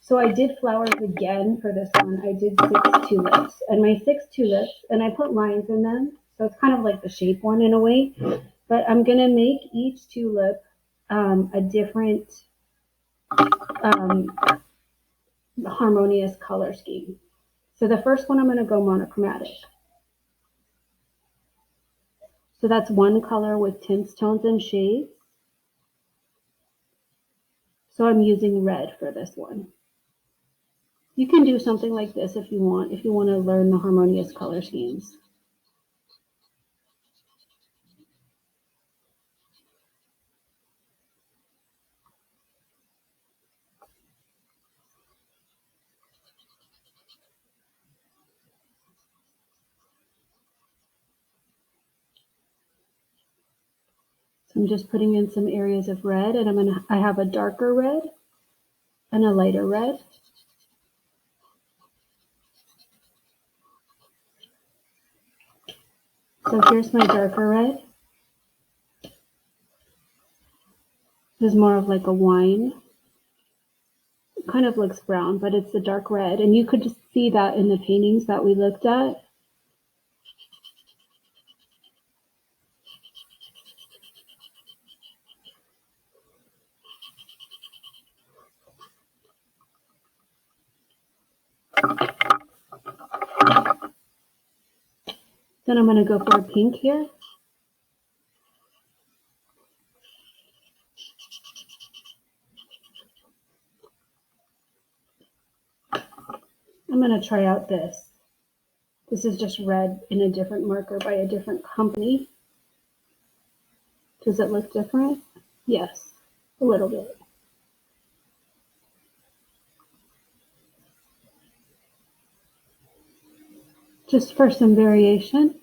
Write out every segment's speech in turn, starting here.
So I did flowers again for this one. I did 6 tulips, and my 6 tulips, and I put lines in them. So it's kind of like the shape one in a way, but I'm gonna make each tulip a different harmonious color scheme. So the first one I'm gonna go monochromatic. So that's one color with tints, tones, and shades. So I'm using red for this one. You can do something like this if you want to learn the harmonious color schemes. So I'm just putting in some areas of red, and I have a darker red and a lighter red. So here's my darker red. This is more of like a wine. It kind of looks brown, but it's the dark red. And you could just see that in the paintings that we looked at. Then I'm going to go for a pink here. I'm going to try out this. This is just red in a different marker by a different company. Does it look different? Yes, a little bit. Just for some variation.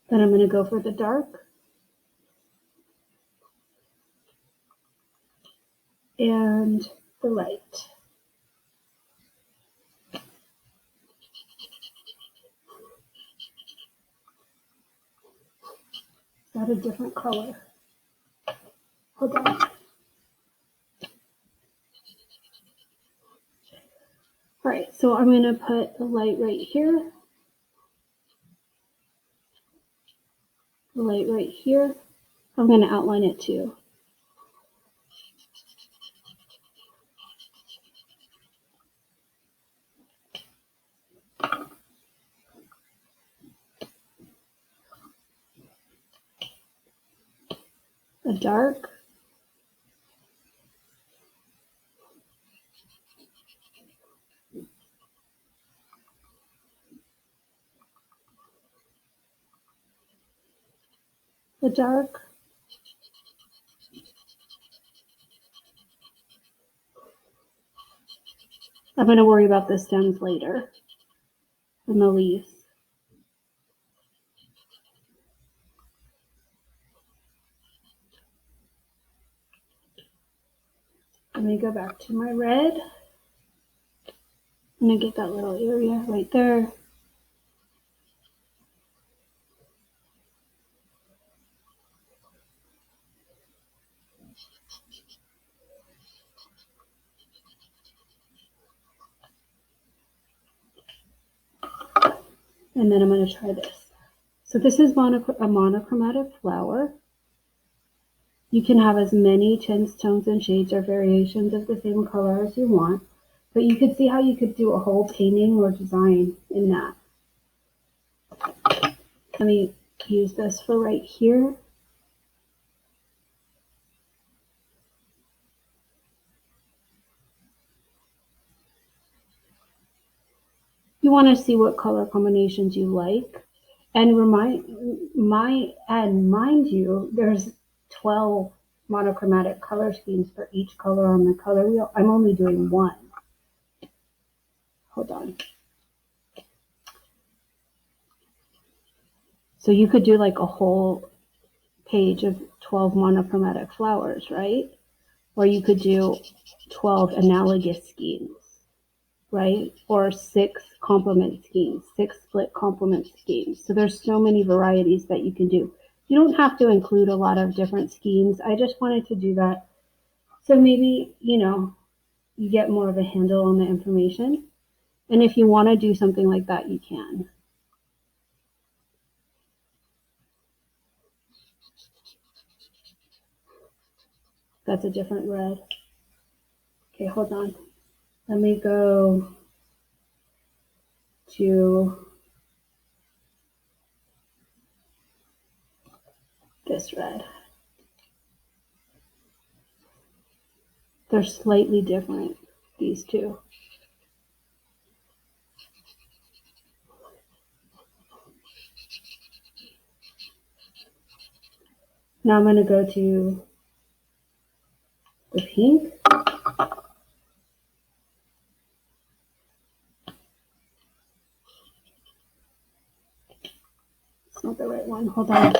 Then I'm going to go for the dark. And the light. Is that a different color? Hold on. All right, so I'm going to put the light right here. The light right here. I'm going to outline it too. A dark. A dark. I'm going to worry about the stems later and the leaves. Let me go back to my red. I'm going to get that little area right there. And then I'm going to try this. So this is a monochromatic flower. You can have as many tints, tones, and shades or variations of the same color as you want, but you could see how you could do a whole painting or design in that. Let me use this for right here. You want to see what color combinations you like, and mind you, there's 12 monochromatic color schemes for each color on the color wheel. I'm only doing one. Hold on. So you could do like a whole page of 12 monochromatic flowers, right? Or you could do 12 analogous schemes, right? Or 6 complement schemes, 6 split complement schemes. So there's so many varieties that you can do. You don't have to include a lot of different schemes. I just wanted to do that. So maybe, you get more of a handle on the information. And if you want to do something like that, you can. That's a different red. Okay, hold on. Let me go to this red. They're slightly different, these two. Now I'm going to go to the pink. It's not the right one. Hold on.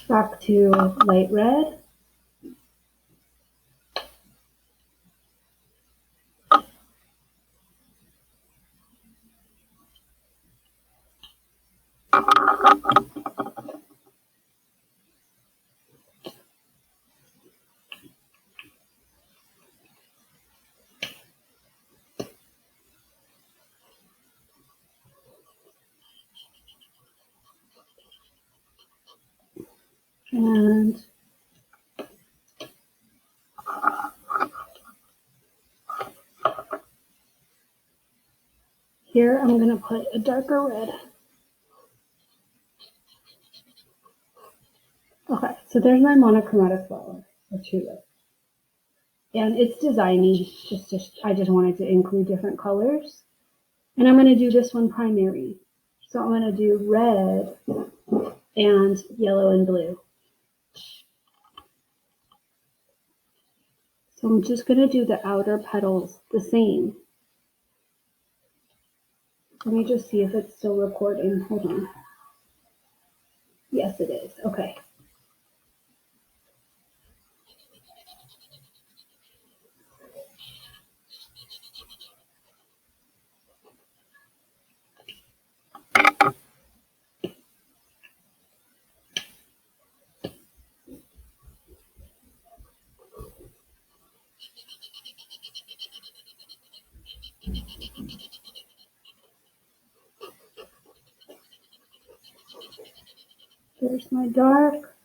Back to light red. And here I'm going to put a darker red. Okay, so there's my monochromatic flower, or tulip. And it's designy, I just wanted to include different colors. And I'm going to do this one primary. So I'm going to do red and yellow and blue. So I'm just going to do the outer petals the same. Let me just see if it's still recording. Hold on. Yes, it is. Okay. There's my dark.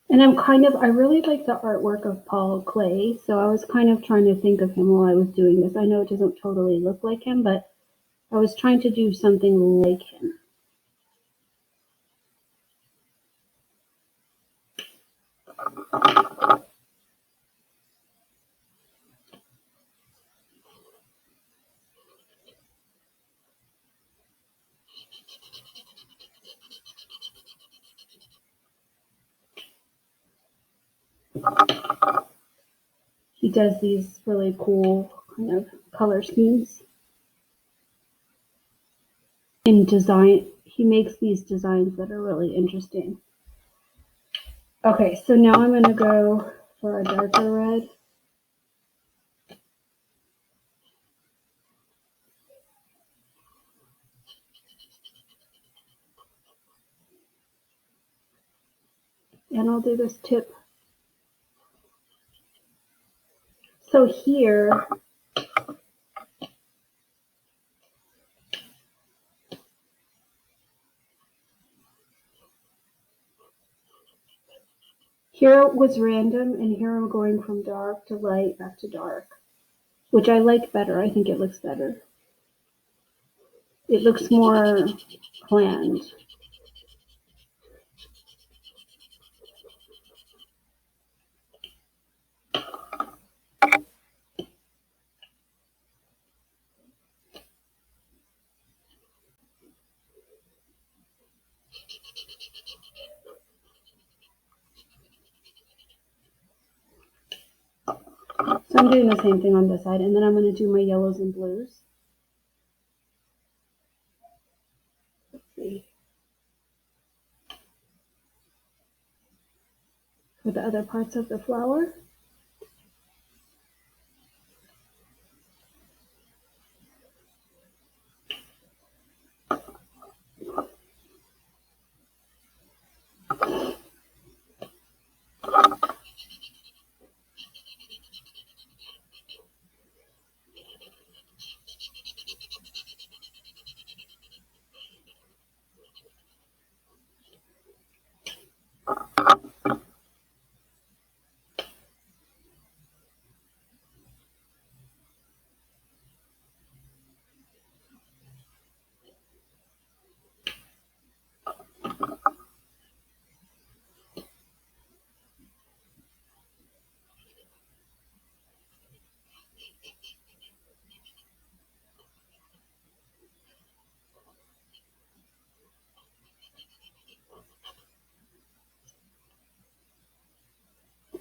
And I really like the artwork of Paul Klee, so I was kind of trying to think of him while I was doing this. I know it doesn't totally look like him, but I was trying to do something like him. He does these really cool kind of color schemes. In design, he makes these designs that are really interesting. Okay, so now I'm going to go for a darker red. And I'll do this tip. So here, here was random, and here I'm going from dark to light, back to dark, which I like better. I think it looks better. It looks more planned. So I'm doing the same thing on this side, and then I'm going to do my yellows and blues. Let's see. for the other parts of the flower.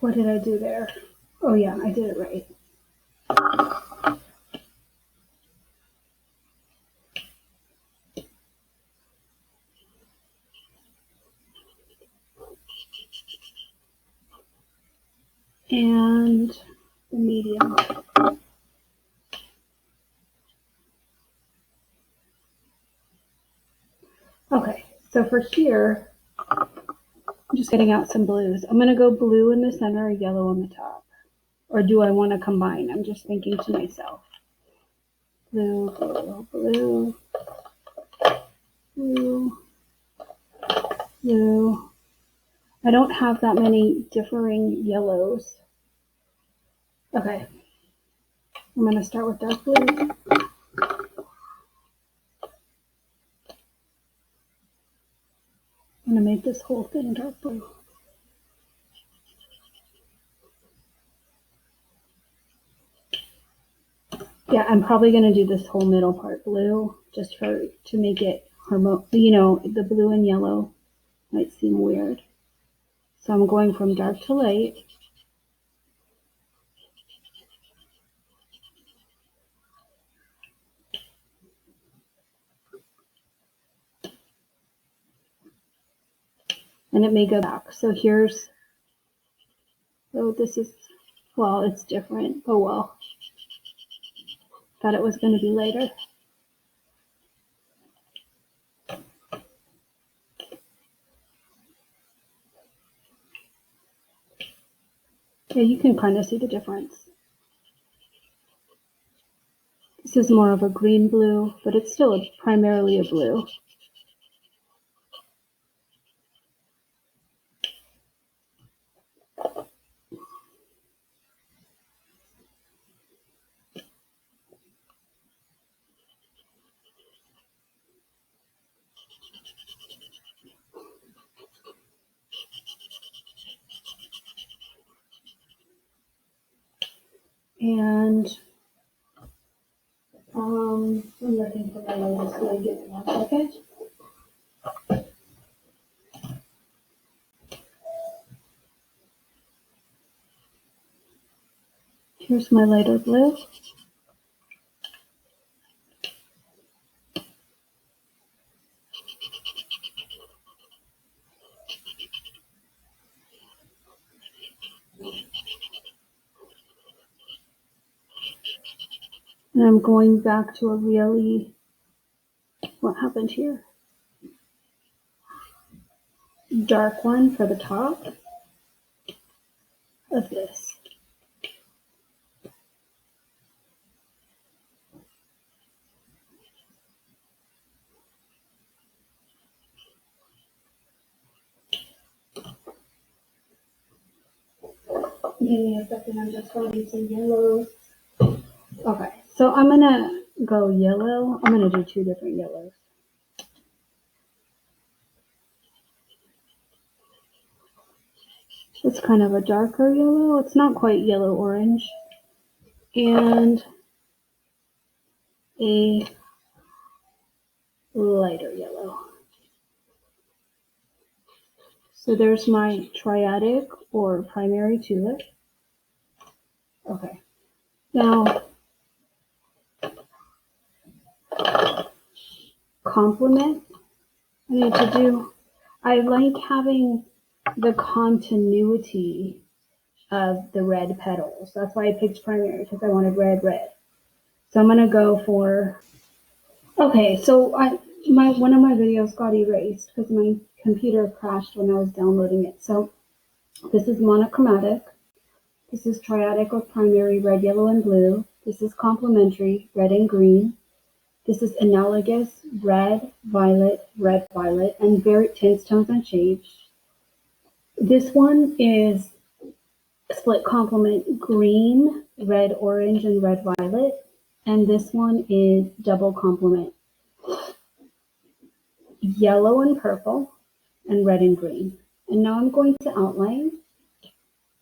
What did I do there? Oh yeah, I did it right. And the medium. Okay, so for here, I'm just getting out some blues. I'm going to go blue in the center, yellow on the top. Or do I want to combine? I'm just thinking to myself. Blue, blue, blue, blue, blue. I don't have that many differing yellows. Okay, I'm going to start with dark blue. I'm going to make this whole thing dark blue. Yeah, I'm probably going to do this whole middle part blue just to make it harmonious. You know, the blue and yellow might seem weird. So I'm going from dark to light. And it may go back. So here's, oh, this is, well, it's different. Oh, well. Thought it was going to be later. Yeah, you can kind of see the difference. This is more of a green blue, but it's still primarily a blue. And I'm looking for my latest so I get it 1 second. Here's my lighter blue. And I'm going back to a really, what happened here? Dark one for the top of this. Give me a second, I'm just going to do some yellows. Okay, so I'm going to go yellow. I'm going to do 2 different yellows. It's kind of a darker yellow. It's not quite yellow-orange. And a lighter yellow. So there's my triadic or primary tulip. Okay. Now, complement. I like having the continuity of the red petals. That's why I picked primary, because I wanted red, red. So I'm gonna go for, okay, so one of my videos got erased because my computer crashed when I was downloading it. So this is monochromatic. This is triadic with primary, red, yellow, and blue. This is complementary, red and green. This is analogous, red, violet, and very tints, tones, and shades. This one is split complement, green, red, orange, and red, violet. And this one is double complement, yellow and purple, and red and green. And now I'm going to outline.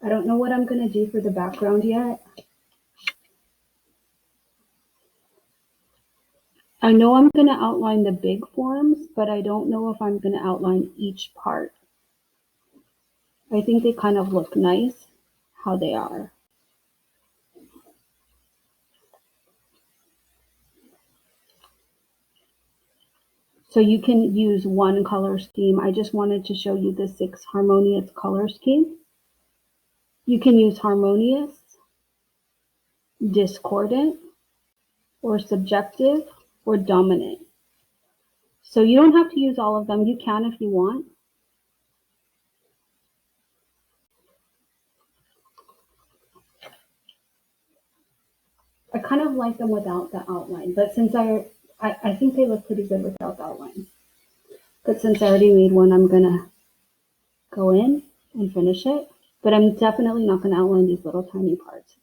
I don't know what I'm going to do for the background yet. I know I'm going to outline the big forms, but I don't know if I'm going to outline each part. I think they kind of look nice how they are. So you can use one color scheme. I just wanted to show you the 6 harmonious color scheme. You can use harmonious, discordant, or subjective, or dominant. So you don't have to use all of them. You can if you want. I kind of like them without the outline, but since I think they look pretty good without the outline. But since I already made one, I'm gonna go in and finish it. But I'm definitely not gonna outline these little tiny parts.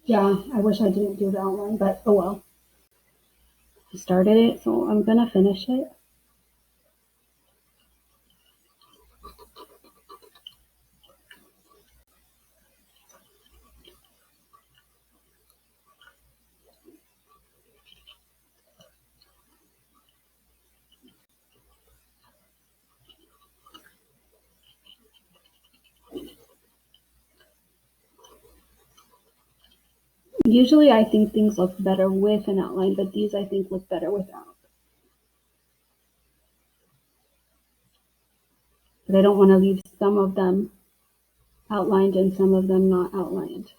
Yeah, I wish I didn't do the outline, but oh well. I started it, so I'm gonna finish it. Usually I think things look better with an outline, but these I think look better without. But I don't want to leave some of them outlined and some of them not outlined.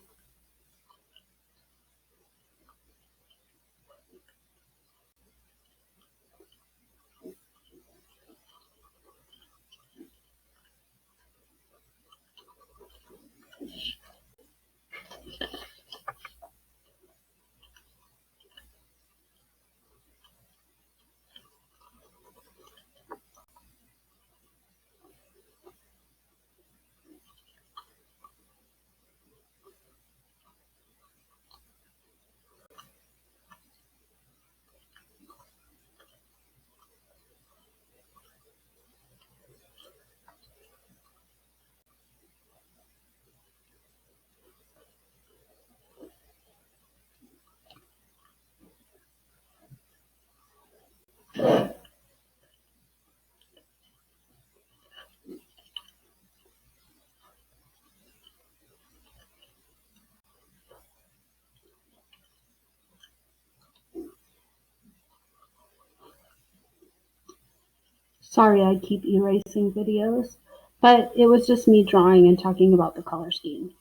Sorry I keep erasing videos, but it was just me drawing and talking about the color scheme.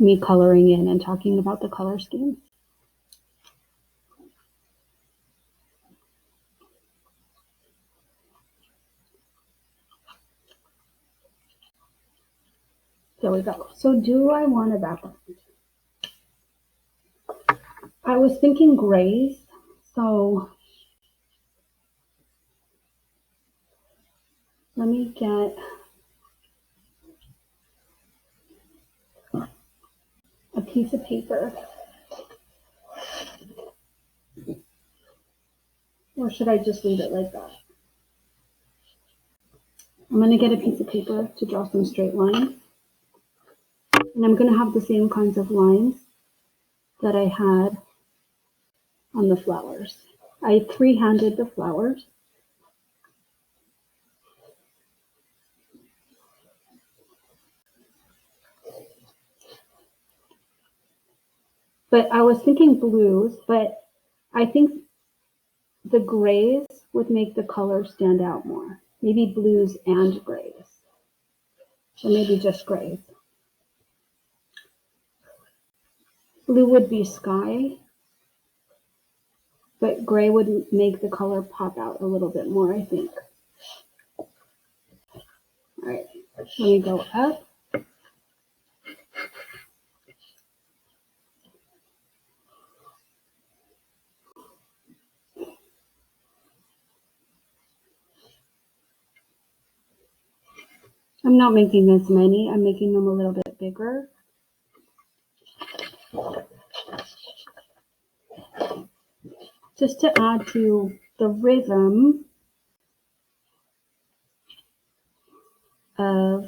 me coloring in and talking about the color schemes. There we go. So do I want a background? I was thinking grays, so let me get a piece of paper. Or should I just leave it like that? I'm going to get a piece of paper to draw some straight lines. And I'm going to have the same kinds of lines that I had on the flowers. I three-handed the flowers. But I was thinking blues, but I think the grays would make the color stand out more. Maybe blues and grays. Or maybe just grays. Blue would be sky, but gray would make the color pop out a little bit more, I think. All right, let me go up. I'm not making as many, I'm making them a little bit bigger. Just to add to the rhythm of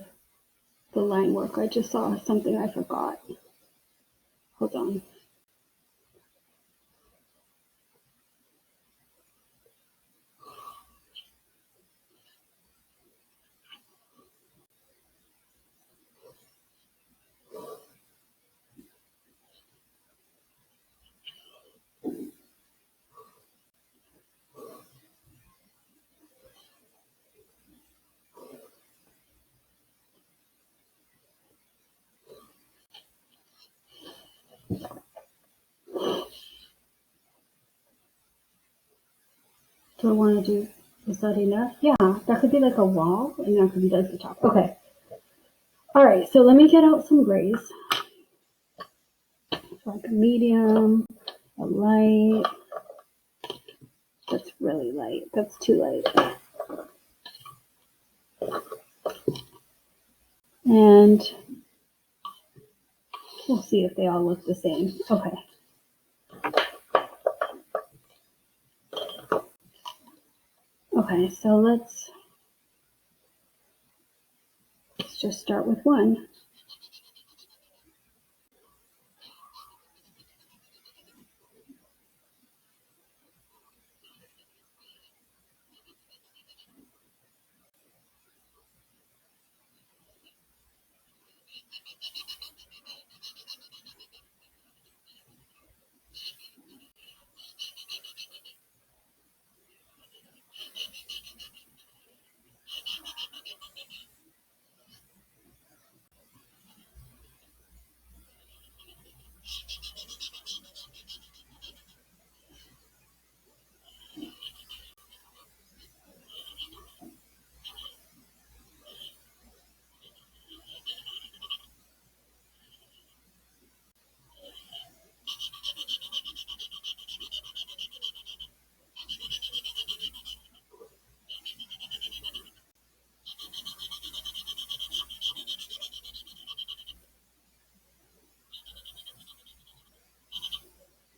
the line work. I just saw something I forgot. Hold on. Do I want to do, is that enough? Yeah, that could be like a wall, and that could be like the top. Okay. All right, so let me get out some grays. So like a medium, a light. That's really light. That's too light. And we'll see if they all look the same. Okay. Okay, so let's just start with one.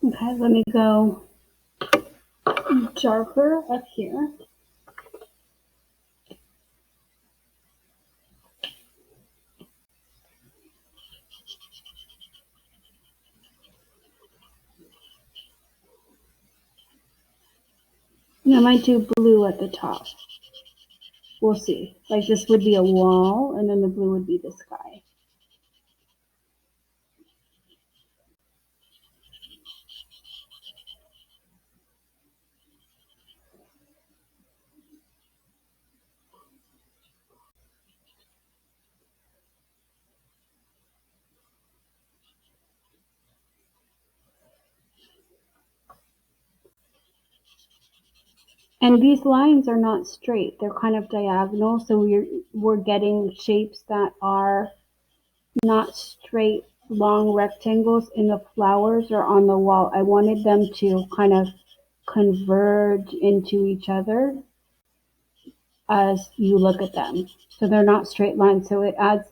Okay, let me go darker up here. And I might do blue at the top. We'll see. Like this would be a wall, and then the blue would be the sky. And these lines are not straight, they're kind of diagonal, so we're getting shapes that are not straight long rectangles in the flowers or on the wall. I wanted them to kind of converge into each other as you look at them. So they're not straight lines, so it adds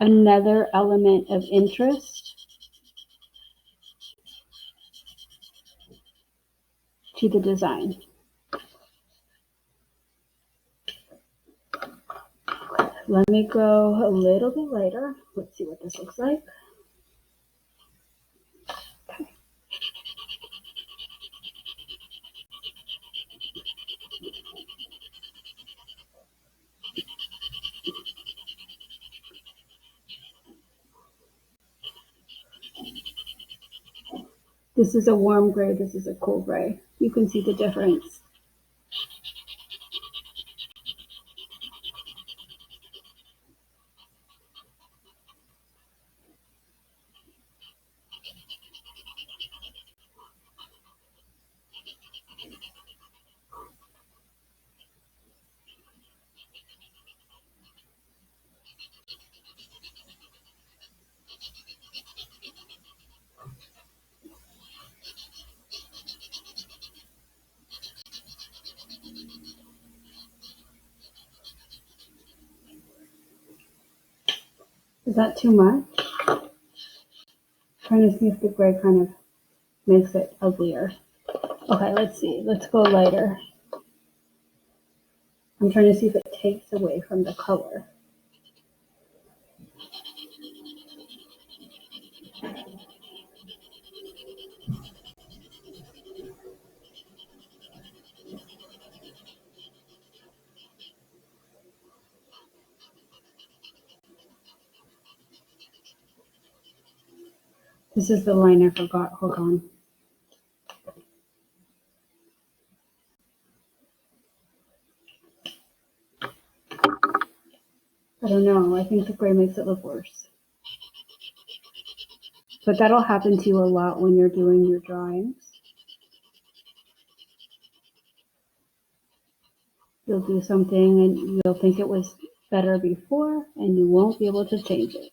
another element of interest to the design. Let me go a little bit later. Let's see what this looks like. This is a warm gray, this is a cool gray. You can see the difference. Is that too much? I'm trying to see if the gray kind of makes it uglier. Okay, let's see. Let's go lighter. I'm trying to see if it takes away from the color. This is the line I forgot. Hold on. I don't know. I think the gray makes it look worse. But that'll happen to you a lot when you're doing your drawings. You'll do something and you'll think it was better before, and you won't be able to change it.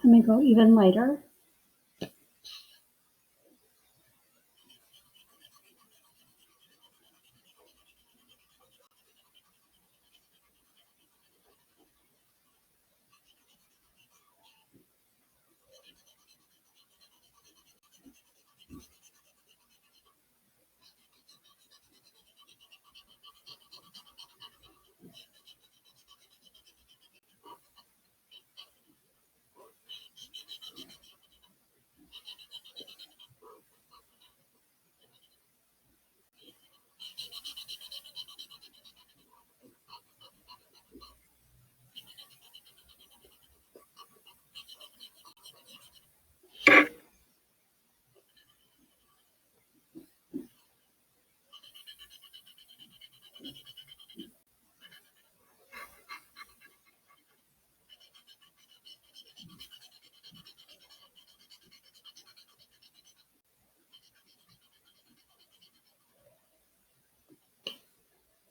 Let me go even lighter.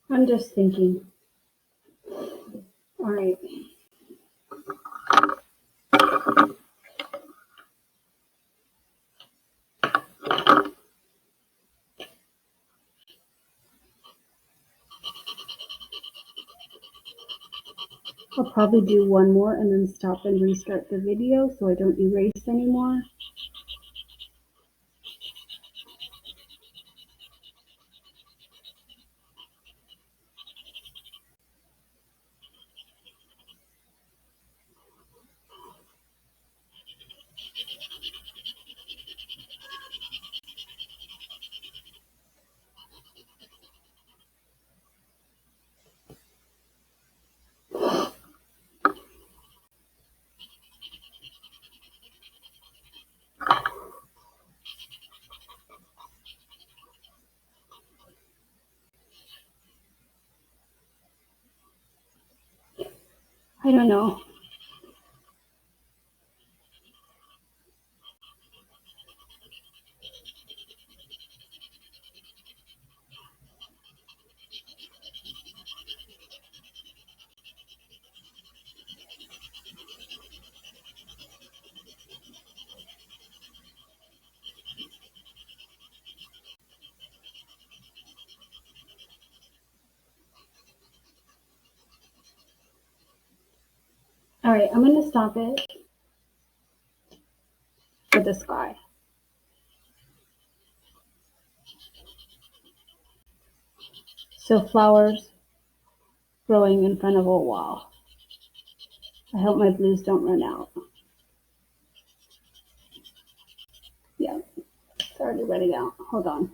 I'm just thinking. All right. I'll probably do one more and then stop and restart the video so I don't erase anymore. I don't know. All right, I'm going to stop it with the sky. So flowers growing in front of a wall. I hope my blues don't run out. Yeah, it's already running out. Hold on.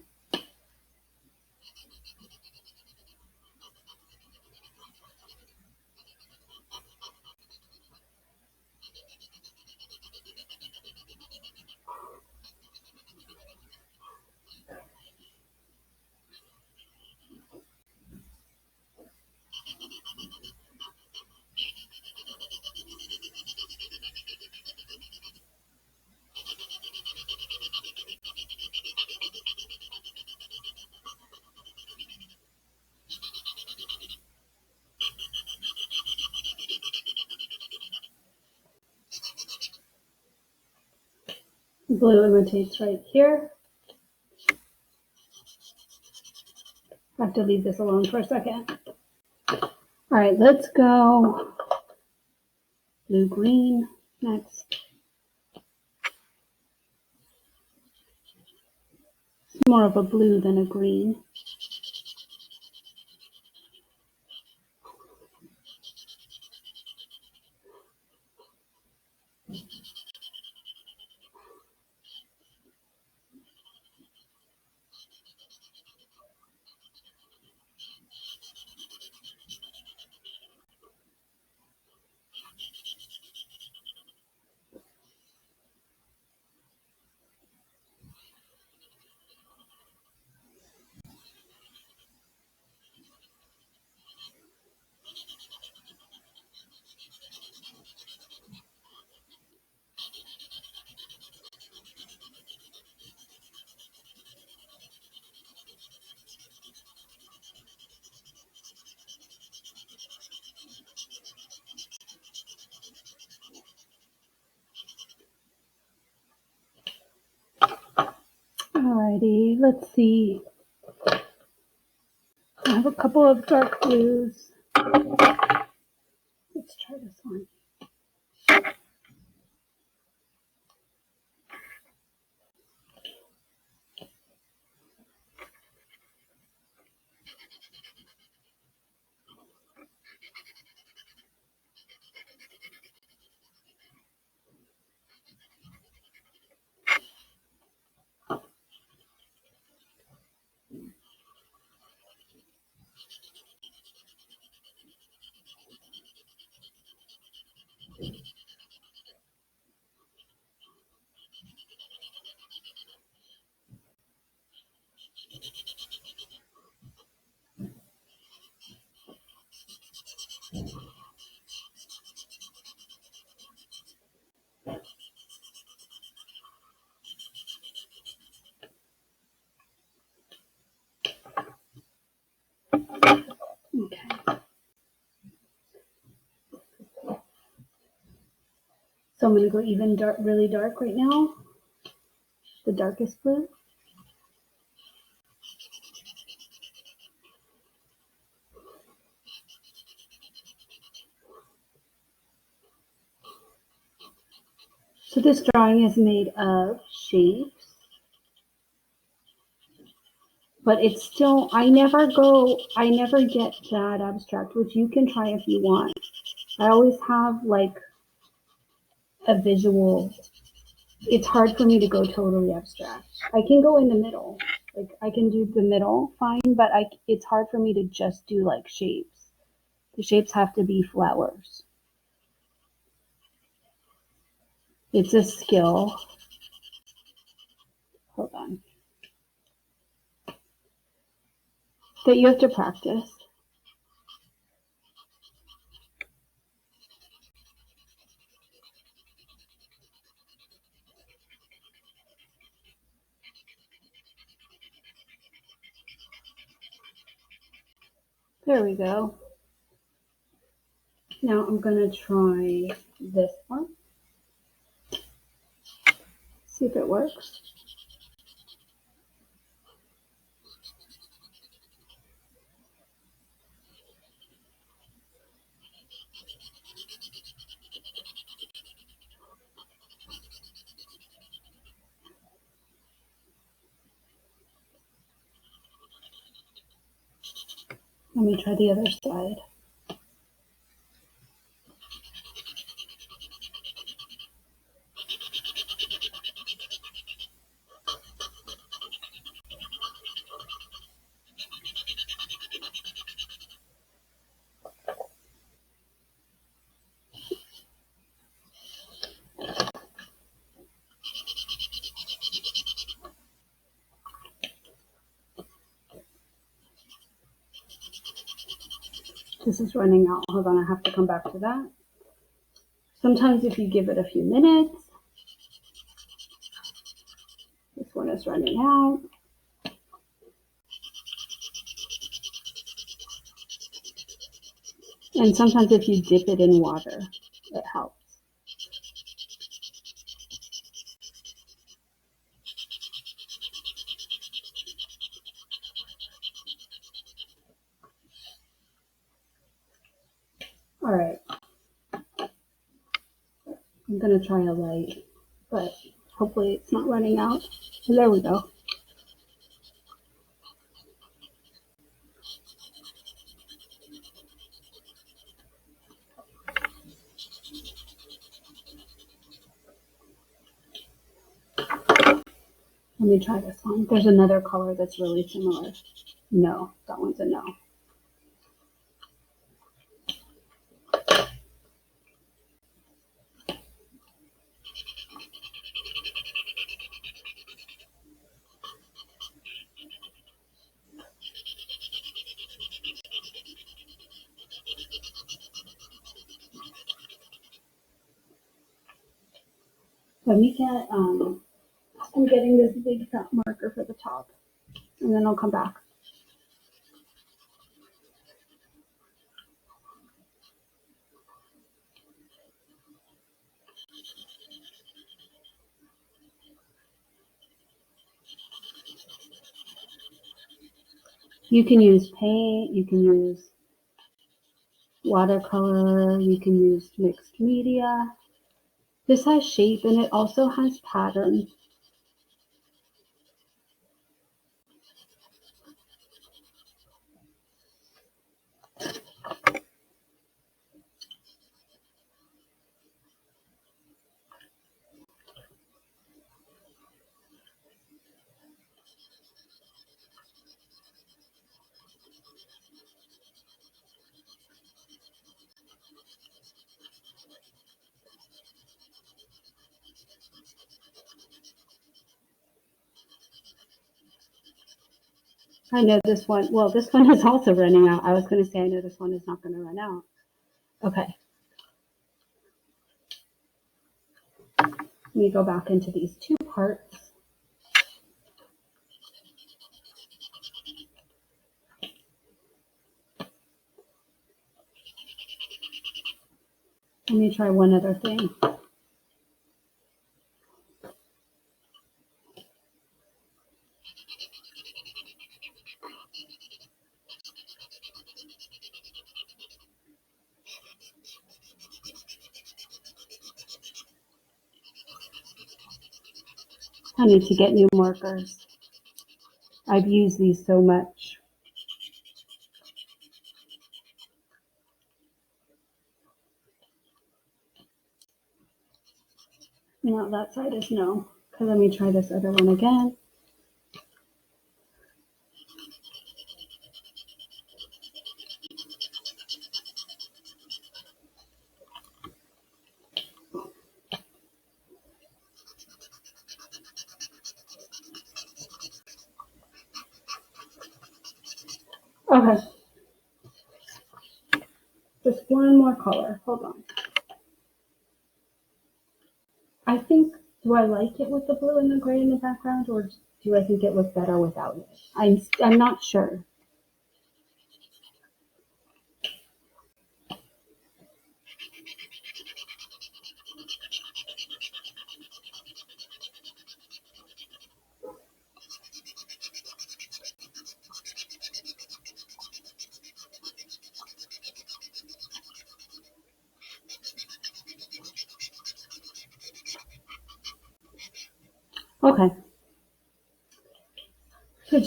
Blue imitates right here. I have to leave this alone for a second. All right, let's go blue-green next. It's more of a blue than a green. Alrighty, let's see. I have a couple of dark blues. Let's try this one. Okay. So I'm going to go even dark, really dark right now. The darkest blue. So this drawing is made of shapes, but it's still, I never get that abstract, which you can try if you want. I always have like a visual. It's hard for me to go totally abstract. I can go in the middle. Like I can do the middle fine, but it's hard for me to just do like shapes. The shapes have to be flowers. It's a skill. Hold on. That you have to practice. There we go. Now I'm going to try this one. See if it works. Let me try the other side. This is running out. Hold on, I have to come back to that. Sometimes if you give it a few minutes, this one is running out. And sometimes if you dip it in water, it helps. All right. I'm going to try a light, but hopefully it's not running out. So there we go. Let me try this one. There's another color that's really similar. No, that one's a no. Let me get, I'm getting this big fat marker for the top, and then I'll come back. You can use paint, you can use watercolor, you can use mixed media. This has shape and it also has pattern. I know this one, well, this one is also running out. I was going to say, I know this one is not going to run out. Okay. Let me go back into these two parts. Let me try one other thing. I need to get new markers. I've used these so much. No, that side is no. Okay, let me try this other one again. Okay. Just one more color. Hold on. I think, do I like it with the blue and the gray in the background, or do I think it looks better without it? I'm not sure. Okay, so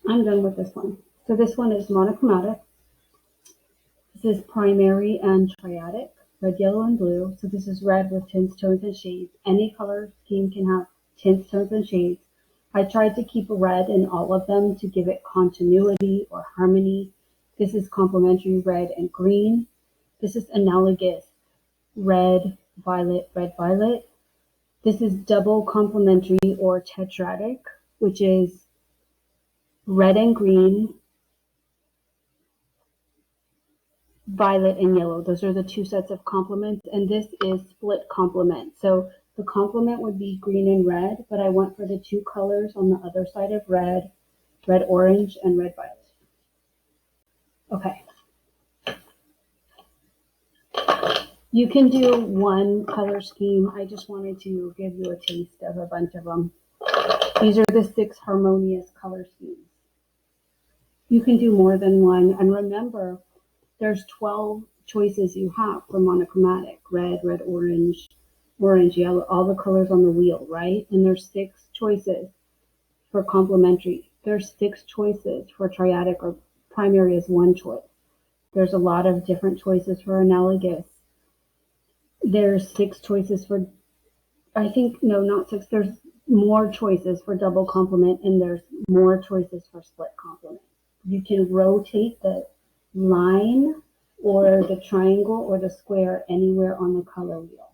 I'm done with this one. So this one is monochromatic. This is primary and triadic, red, yellow, and blue. So this is red with tints, tones, and shades. Any color scheme can have tints, tones, and shades. I tried to keep red in all of them to give it continuity or harmony. This is complementary red and green. This is analogous red, violet, red, violet. This is double complementary or tetradic, which is red and green, violet and yellow. Those are the two sets of complements, and this is split complement. So the complement would be green and red, but I went for the two colors on the other side of red, red orange and red violet. Okay. You can do one color scheme. I just wanted to give you a taste of a bunch of them. These are the 6 harmonious color schemes. You can do more than one, and remember, there's 12 choices you have for monochromatic: red, red, orange, orange, yellow, all the colors on the wheel, right? And there's 6 choices for complementary. There's 6 choices for triadic, or primary is one choice. There's a lot of different choices for analogous. There's 6 choices for, I think, no, not 6. There's more choices for double complement, and there's more choices for split complement. You can rotate the line or the triangle or the square anywhere on the color wheel.